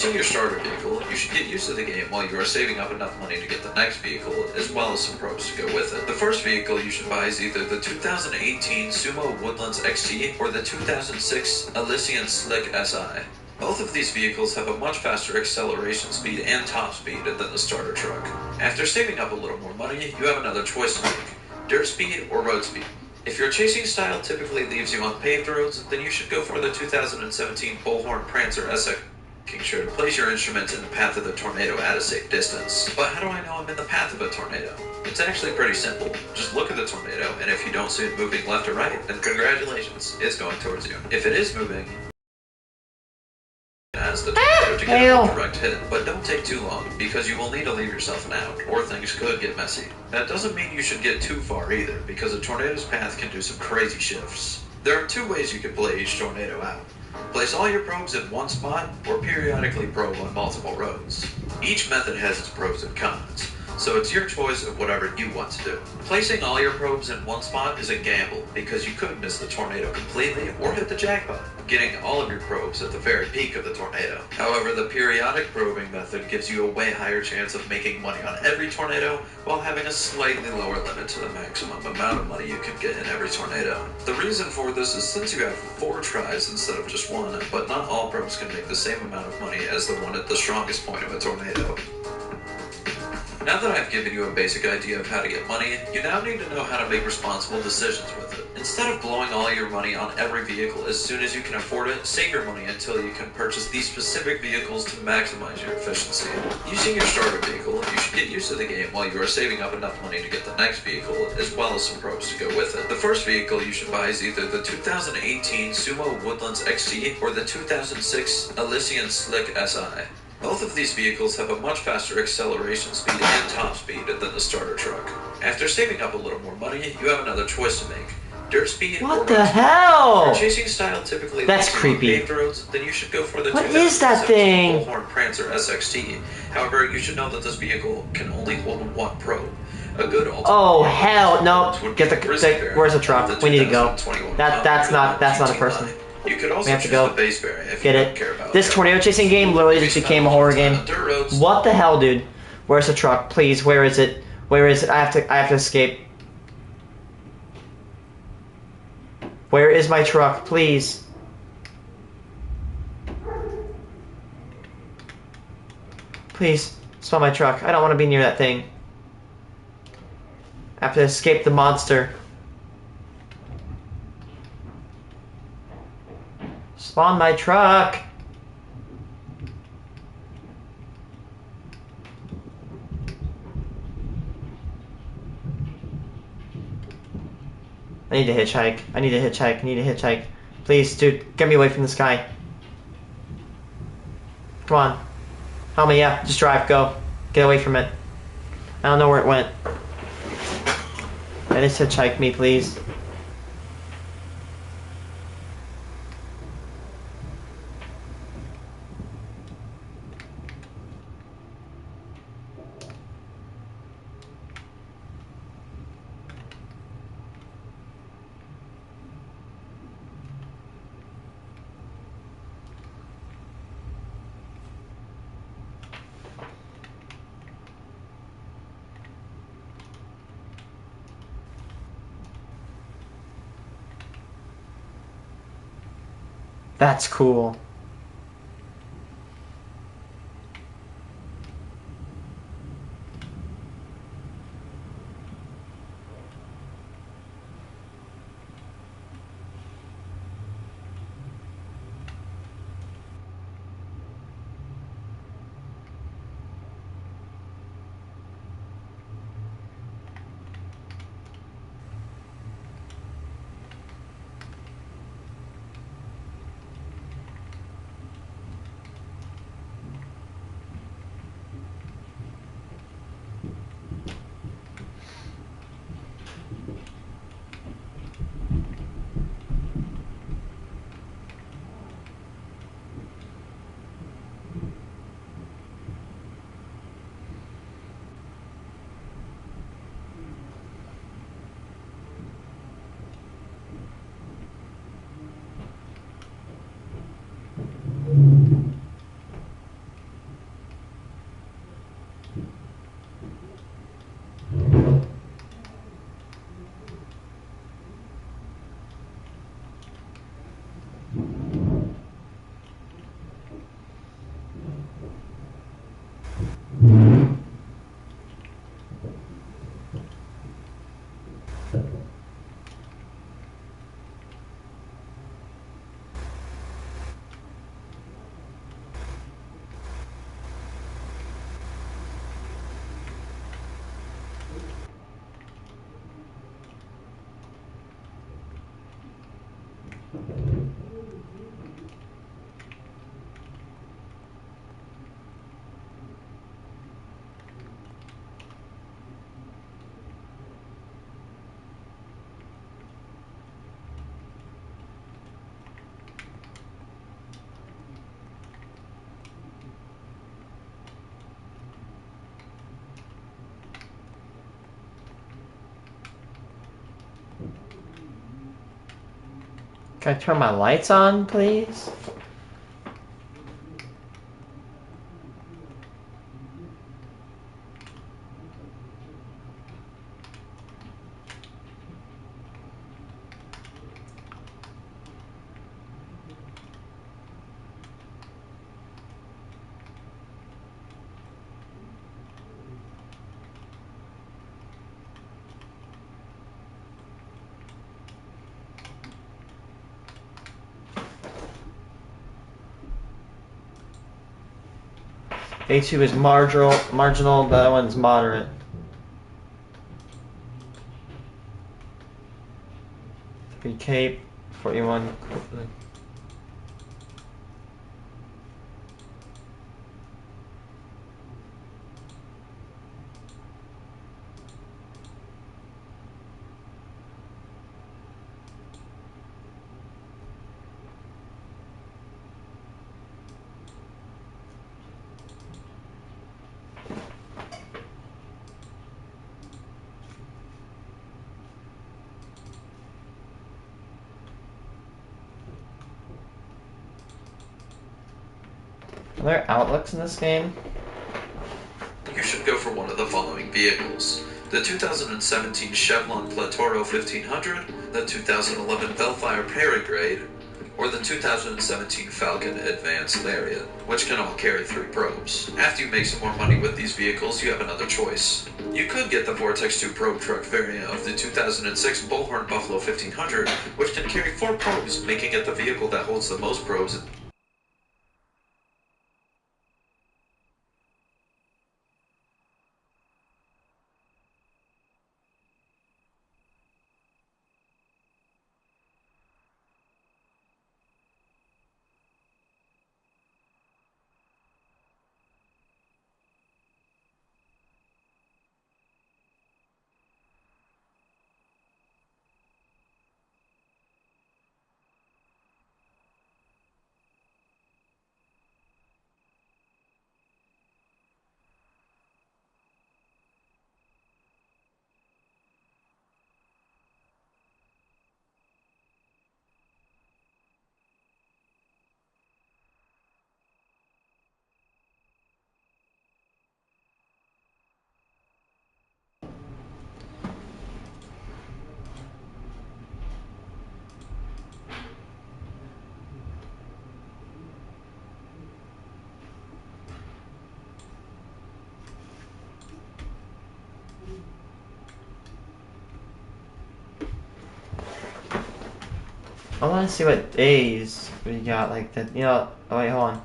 Using your starter vehicle, you should get used to the game while you are saving up enough money to get the next vehicle, as well as some probes to go with it. The first vehicle you should buy is either the 2018 Sumo Woodlands XT or the 2006 Elysian Slick SI. Both of these vehicles have a much faster acceleration speed and top speed than the starter truck. After saving up a little more money, you have another choice to make: dirt speed or road speed. If your chasing style typically leaves you on paved roads, then you should go for the 2017 Bullhorn Prancer SX. Making sure to place your instruments in the path of the tornado at a safe distance. But how do I know I'm in the path of a tornado? It's actually pretty simple. Just look at the tornado, and if you don't see it moving left or right, then congratulations, it's going towards you. If it is moving, as the tornado to get a direct hit, but don't take too long, because you will need to leave yourself an out, or things could get messy. That doesn't mean you should get too far either, because a tornado's path can do some crazy shifts. There are two ways you can play each tornado out. Place all your probes in one spot, or periodically probe on multiple roads. Each method has its pros and cons, so it's your choice of whatever you want to do. Placing all your probes in one spot is a gamble, because you could miss the tornado completely or hit the jackpot, getting all of your probes at the very peak of the tornado. However, the periodic probing method gives you a way higher chance of making money on every tornado while having a slightly lower limit to the maximum amount of money you can get in every tornado. The reason for this is since you have 4 tries instead of just 1, but not all probes can make the same amount of money as the one at the strongest point of a tornado. Now that I've given you a basic idea of how to get money, you now need to know how to make responsible decisions with it. Instead of blowing all your money on every vehicle as soon as you can afford it, save your money until you can purchase these specific vehicles to maximize your efficiency. Using your starter vehicle, you should get used to the game while you are saving up enough money to get the next vehicle, as well as some probes to go with it. The first vehicle you should buy is either the 2018 Sumo Woodlands XT or the 2006 Elysian Slick SI. Both of these vehicles have a much faster acceleration speed and top speed than the starter truck. After saving up a little more money, you have another choice to make: dirt speed or road speed. What the hell? If your chasing style typically That's leads you on creepy. paved roads, then you should go for the What is that 2017 thing? Bullhorn Prancer SXT. However, you should know that this vehicle can only hold one probe. A good alternate. Oh hell no! would Get be the Grizzly Bear, where's the truck? the We need to go. 2021 That's not a GT person. line. You could also We have to choose go. the base variant if Get you it. don't care about This it. tornado chasing game literally just became a horror game. What the hell, dude? Where's the truck? Please, where is it? Where is it? I have to escape. Where is my truck? Please. Please, spell my truck. I don't want to be near that thing. I have to escape the monster. Spawn my truck. I need to hitchhike. I need to hitchhike. I need to hitchhike. Please, dude, get me away from this guy. Come on. Help me, yeah. Just drive. Go. Get away from it. I don't know where it went. And just hitchhike me, please. That's cool. Can I turn my lights on, please? A2 is marginal, the other one's moderate. Three Cape, 41. Are there outlooks in this game? You should go for one of the following vehicles. The 2017 Chevron Platoro 1500, the 2011 Bellfire Paragrade, or the 2017 Falcon Advanced Lariat, which can all carry 3 probes. After you make some more money with these vehicles, you have another choice. You could get the Vortex 2 probe truck variant of the 2006 Bullhorn Buffalo 1500, which can carry 4 probes, making it the vehicle that holds the most probes. I want to see what days we got, like that. You know, oh wait, hold on.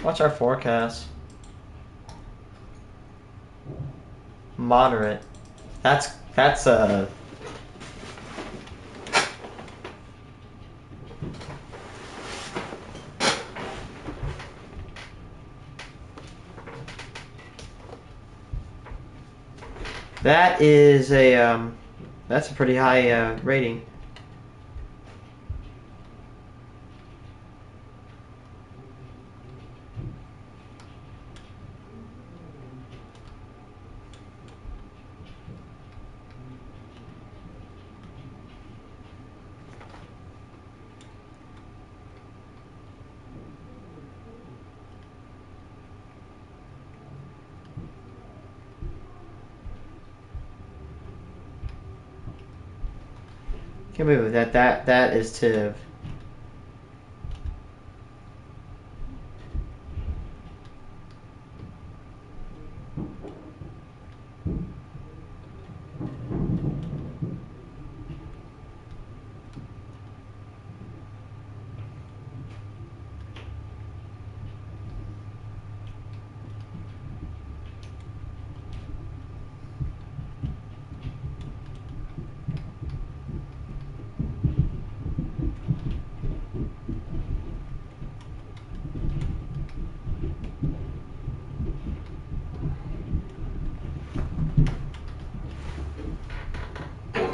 What's our forecast? Moderate. That's that is a that's a pretty high rating. Can't believe that is Tiv.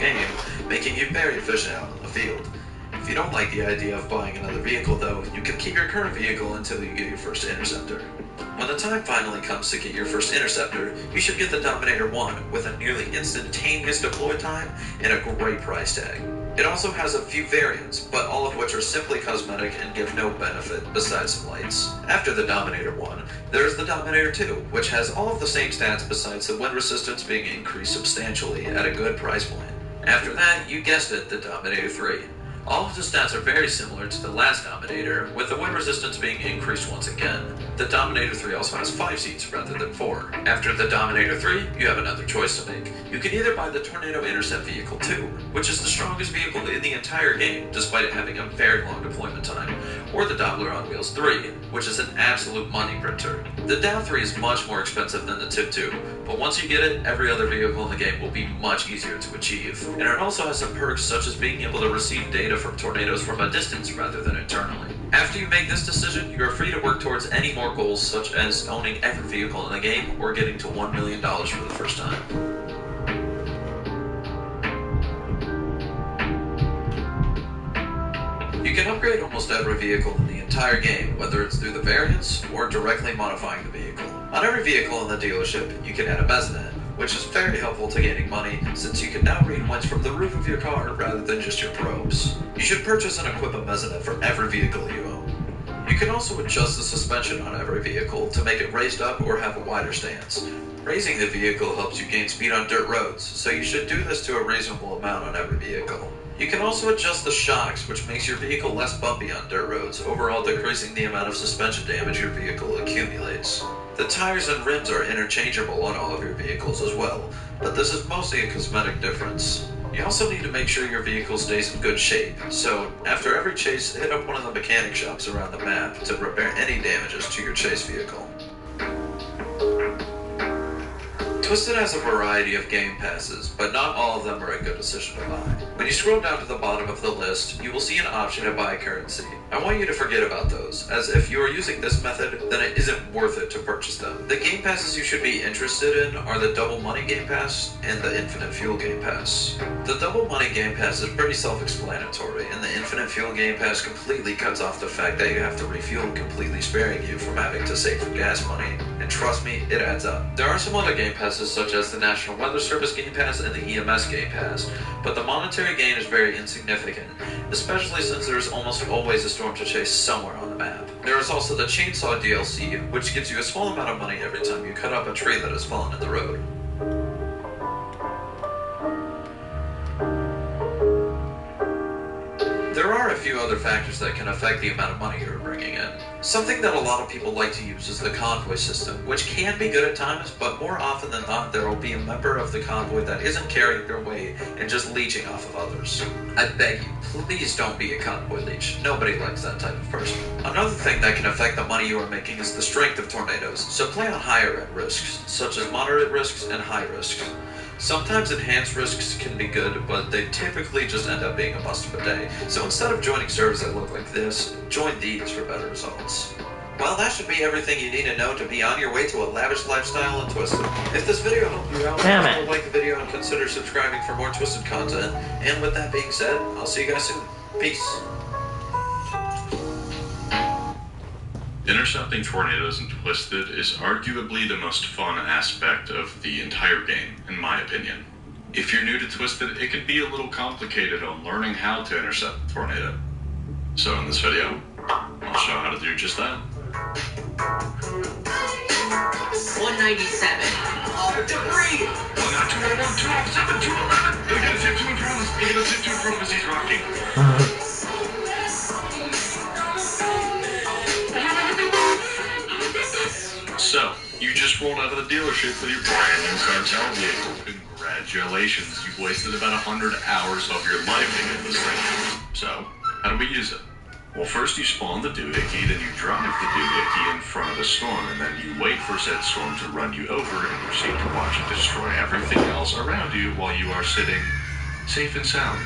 game, making you very efficient out on the field. If you don't like the idea of buying another vehicle though, you can keep your current vehicle until you get your first Interceptor. When the time finally comes to get your first Interceptor, you should get the Dominator 1 with a nearly instantaneous deploy time and a great price tag. It also has a few variants, but all of which are simply cosmetic and give no benefit besides some lights. After the Dominator 1, there is the Dominator 2, which has all of the same stats besides the wind resistance being increased substantially at a good price point. After that, you guessed it, the Dominator 3. All of the stats are very similar to the last Dominator, with the wind resistance being increased once again. The Dominator 3 also has 5 seats rather than 4. After the Dominator 3, you have another choice to make. You can either buy the Tornado Intercept Vehicle 2, which is the strongest vehicle in the entire game, despite it having a very long deployment time, or the Doppler on Wheels 3, which is an absolute money printer. The Dow 3 is much more expensive than the Tip 2, but once you get it, every other vehicle in the game will be much easier to achieve. And it also has some perks such as being able to receive data from tornadoes from a distance rather than internally. After you make this decision, you are free to work towards any more goals such as owning every vehicle in the game or getting to $1 million for the first time. You can upgrade almost every vehicle in the entire game, whether it's through the variants or directly modifying the vehicle. On every vehicle in the dealership, you can add a mezzanette, which is very helpful to gaining money since you can now read winds from the roof of your car rather than just your probes. You should purchase and equip a mezzanette for every vehicle you own. You can also adjust the suspension on every vehicle to make it raised up or have a wider stance. Raising the vehicle helps you gain speed on dirt roads, so you should do this to a reasonable amount on every vehicle. You can also adjust the shocks, which makes your vehicle less bumpy on dirt roads, overall decreasing the amount of suspension damage your vehicle accumulates. The tires and rims are interchangeable on all of your vehicles as well, but this is mostly a cosmetic difference. You also need to make sure your vehicle stays in good shape, so after every chase, hit up one of the mechanic shops around the map to repair any damages to your chase vehicle. Twisted has a variety of game passes, but not all of them are a good decision to buy. When you scroll down to the bottom of the list, you will see an option to buy currency. I want you to forget about those, as if you are using this method, then it isn't worth it to purchase them. The game passes you should be interested in are the Double Money Game Pass and the Infinite Fuel Game Pass. The Double Money Game Pass is pretty self-explanatory, and the Infinite Fuel Game Pass completely cuts off the fact that you have to refuel, completely sparing you from having to save for gas money. And trust me, it adds up. There are some other game passes such as the National Weather Service Game Pass and the EMS Game Pass, but the monetary gain is very insignificant, especially since there is almost always a storm to chase somewhere on the map. There is also the Chainsaw DLC, which gives you a small amount of money every time you cut up a tree that has fallen in the road. There are a few other factors that can affect the amount of money you're bringing in. Something that a lot of people like to use is the convoy system, which can be good at times, but more often than not there will be a member of the convoy that isn't carrying their weight and just leeching off of others. I beg you, please don't be a convoy leech. Nobody likes that type of person. Another thing that can affect the money you are making is the strength of tornadoes, so play on higher end risks, such as moderate risks and high risks. Sometimes enhanced risks can be good, but they typically just end up being a bust of a day. So instead of joining servers that look like this, join these for better results. Well, that should be everything you need to know to be on your way to a lavish lifestyle in Twisted. If this video helped you out, please like the video and consider subscribing for more Twisted content. And with that being said, I'll see you guys soon. Peace. Intercepting tornadoes in Twisted is arguably the most fun aspect of the entire game, in my opinion. If you're new to Twisted, it can be a little complicated on learning how to intercept a tornado. So in this video, I'll show how to do just that. 197. Oh, debris! 192, 207, 211! You're gonna zip to in front of us! You're gonna zip to in front of us, he's rocking! So, you just rolled out of the dealership with your brand new cartel vehicle. Congratulations, you've wasted about 100 hours of your life to get this thing. So, how do we use it? Well, first you spawn the doohickey, then you drive the doohickey in front of the storm, and then you wait for said storm to run you over and proceed to watch it destroy everything else around you while you are sitting safe and sound.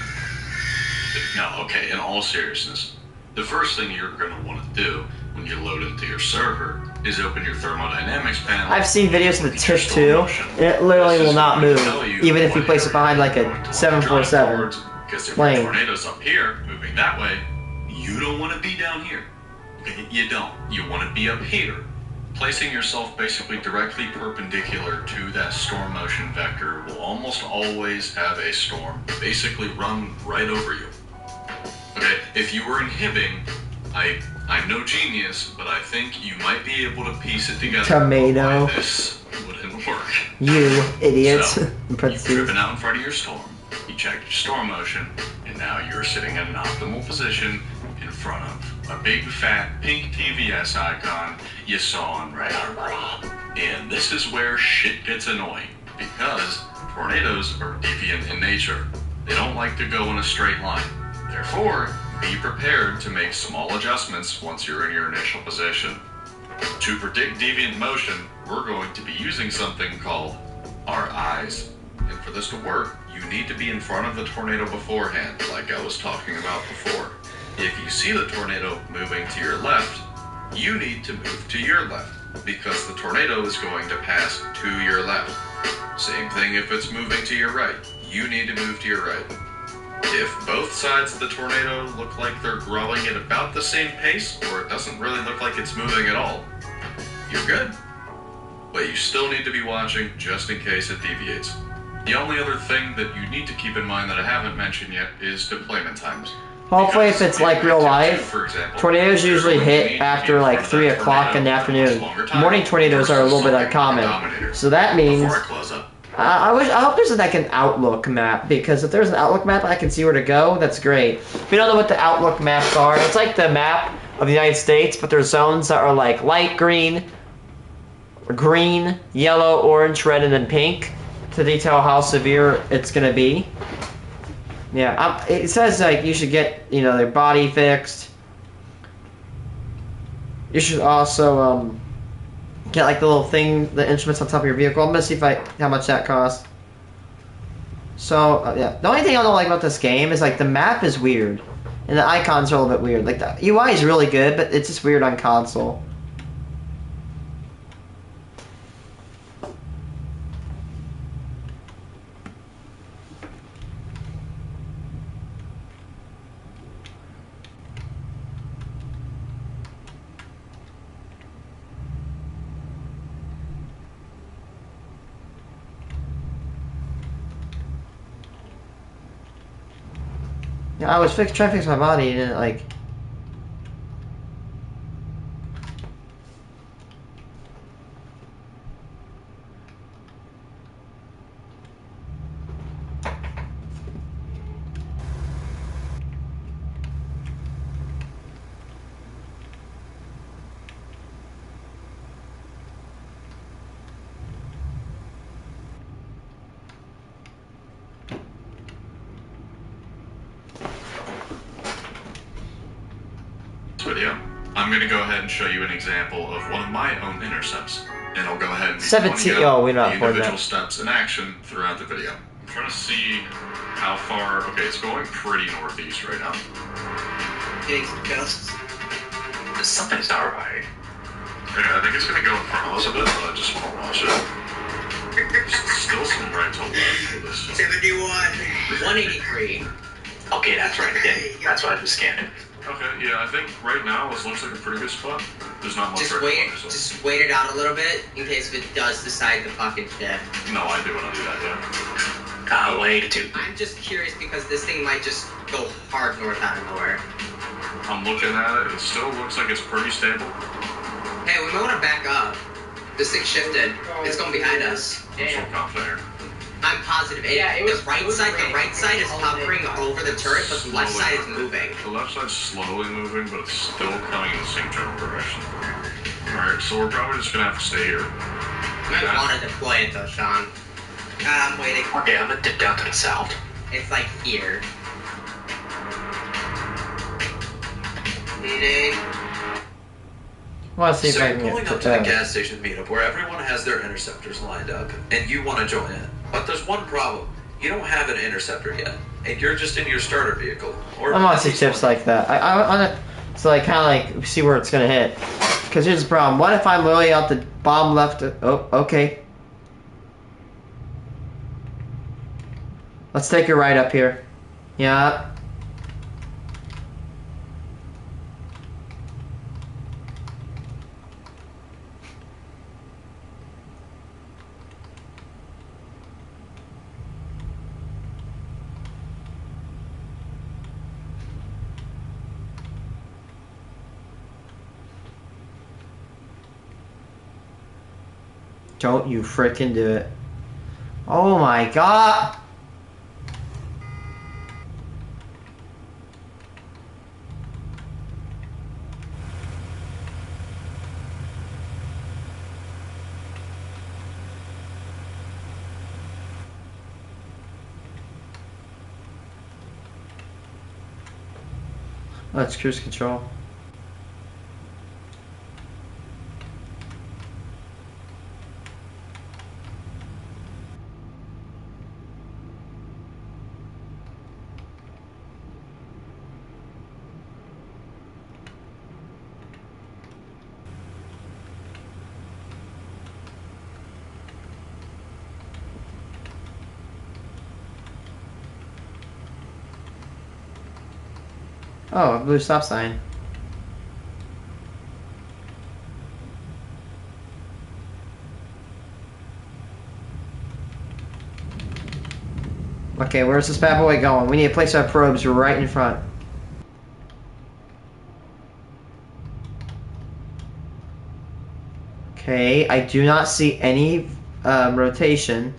Now, okay, in all seriousness, the first thing you're going to want to do when you load into your server is open your thermodynamics panel. I've seen videos of the tip too, and it literally will not move, even if you place it behind like a 747 Because if plane. your tornado's up here, moving that way, you don't want to be down here. Okay, you don't. You want to be up here. Placing yourself basically directly perpendicular to that storm motion vector will almost always have a storm basically run right over you. Okay, if you were inhibiting, I'm no genius, but I think you might be able to piece it together. Tomato. Why this wouldn't work. You idiots. So, In you've parentheses. driven out in front of your storm, you checked your storm motion, and now you're sitting in an optimal position in front of a big fat pink TVS icon you saw on Radar. And this is where shit gets annoying, because tornadoes are deviant in nature. They don't like to go in a straight line. Therefore, be prepared to make small adjustments once you're in your initial position. To predict deviant motion, we're going to be using something called our eyes. And for this to work, you need to be in front of the tornado beforehand, like I was talking about before. If you see the tornado moving to your left, you need to move to your left, because the tornado is going to pass to your left. Same thing if it's moving to your right. You need to move to your right. If both sides of the tornado look like they're growing at about the same pace, or it doesn't really look like it's moving at all, you're good. But you still need to be watching just in case it deviates. The only other thing that you need to keep in mind that I haven't mentioned yet is deployment times. Hopefully, if Because it's like real Tip 2, life, for example, tornadoes usually you're going to hit need to after be in like front of 3 that o'clock in the tornado for a afternoon. much longer time Morning tornadoes are a little bit versus uncommon. Dominator. So that means Before I close up, I hope there's like an Outlook map, because if there's an Outlook map I can see where to go, that's great. If you don't know what the Outlook maps are, it's like the map of the United States, but there's zones that are like light green, green, yellow, orange, red, and then pink to detail how severe it's gonna be. Yeah, it says like you should get, their body fixed. You should also get like the little thing, the instruments on top of your vehicle. I'm gonna see how much that costs. So yeah, the only thing I don't like about this game is like the map is weird, and the icons are a little bit weird. Like the UI is really good, but it's just weird on console. Yeah, I was trying to fix my body, and like. video, I'm going to go ahead and show you an example of one of my own intercepts, and I'll go ahead and be 17. pointing out Oh, we're not the recording individual that. steps in action throughout the video. I'm trying to see how far. Okay, it's going pretty northeast right now. Getting some gusts. Something's not right. Yeah, I think it's going to go in front of us a bit, but I just want to watch it. Still some right to left for this. 71. 183. Okay, that's right. Okay, that's why I just scanned it. Okay, yeah, I think right now this looks like a pretty good spot. There's not much Just right wait, behind us, so- just wait it out a little bit in case if it does decide to fucking shift. No, I do want to do that, yeah. Way too. I'm just curious because this thing might just go hard north out of nowhere. I'm looking at it. It still looks like it's pretty stable. Hey, we might want to back up. This thing shifted. It's going behind us. I'm so confident. I'm positive. The right side is hovering over the turret, but the left side is moving. The left side's slowly moving, but it's still coming in the same general direction. Alright, so we're probably just gonna have to stay here. You might want to deploy it though, Sean. I'm waiting. Okay, I'm gonna dip down to the south. It's like here. Meeting. I want to see if So I you're can pulling get up to the gas station meetup where everyone has their interceptors lined up, and you want to join in. But there's one problem. You don't have an interceptor yet, and you're just in your starter vehicle. Or I want to see tips like that. So like kind of like see where it's gonna hit. Because here's the problem. What if I'm really out the bomb left? Oh, okay. Let's take a right up here. Yeah. Don't you frickin' do it. Oh my god! Let's cruise control. Oh, a blue stop sign. Okay, where's this bad boy going? We need to place our probes right in front. Okay, I do not see any rotation.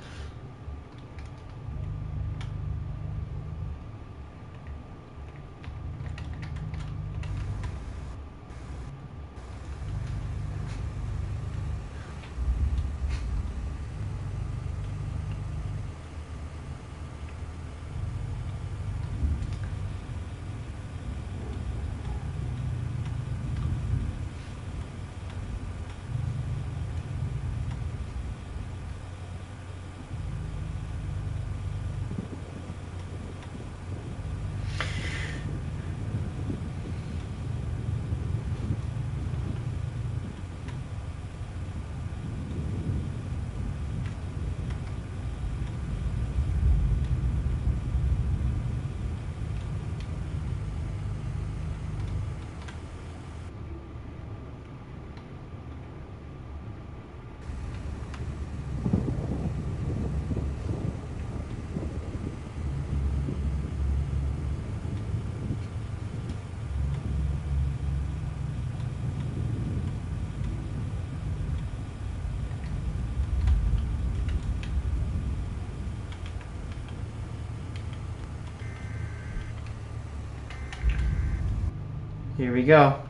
Here we go.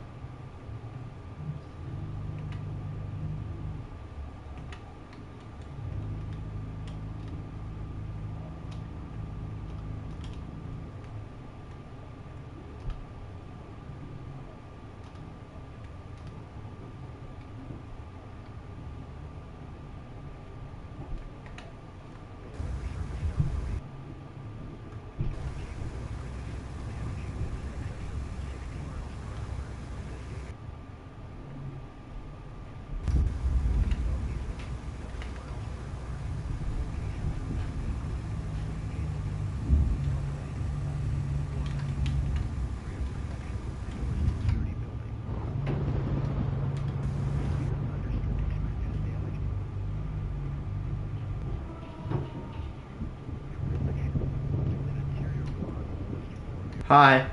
Hi.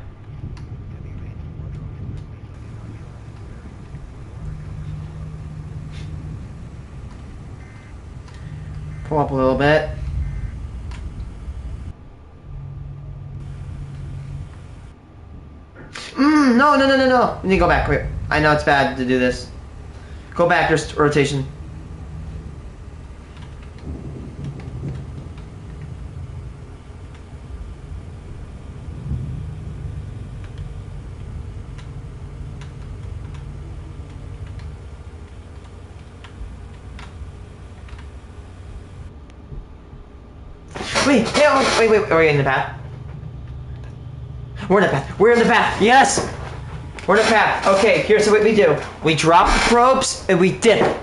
Pull up a little bit. No, no, no, no, no. We need to go back. Wait. I know it's bad to do this. Go back, there's rotation. Wait, hey, wait, are we in the path? We're in the path. We're in the path. Yes! We're in a path. Okay, here's what we do. We drop the probes and we dip.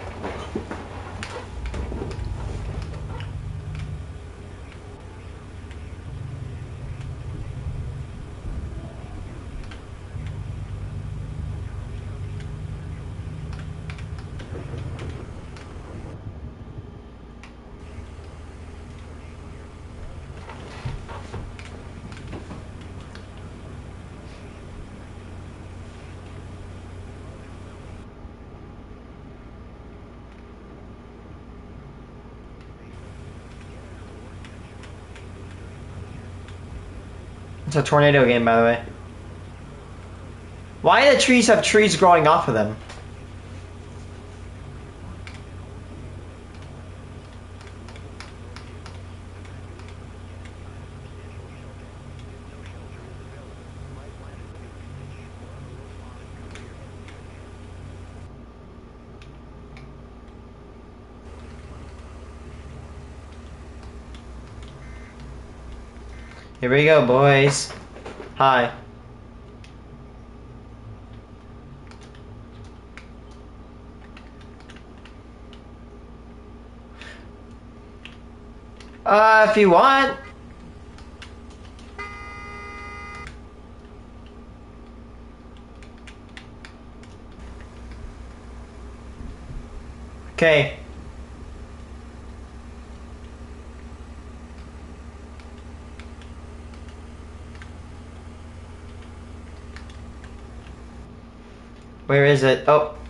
It's a tornado game, by the way. Why do the trees have trees growing off of them? Here we go, boys. Hi. If you want. Okay. Where is it? Oh.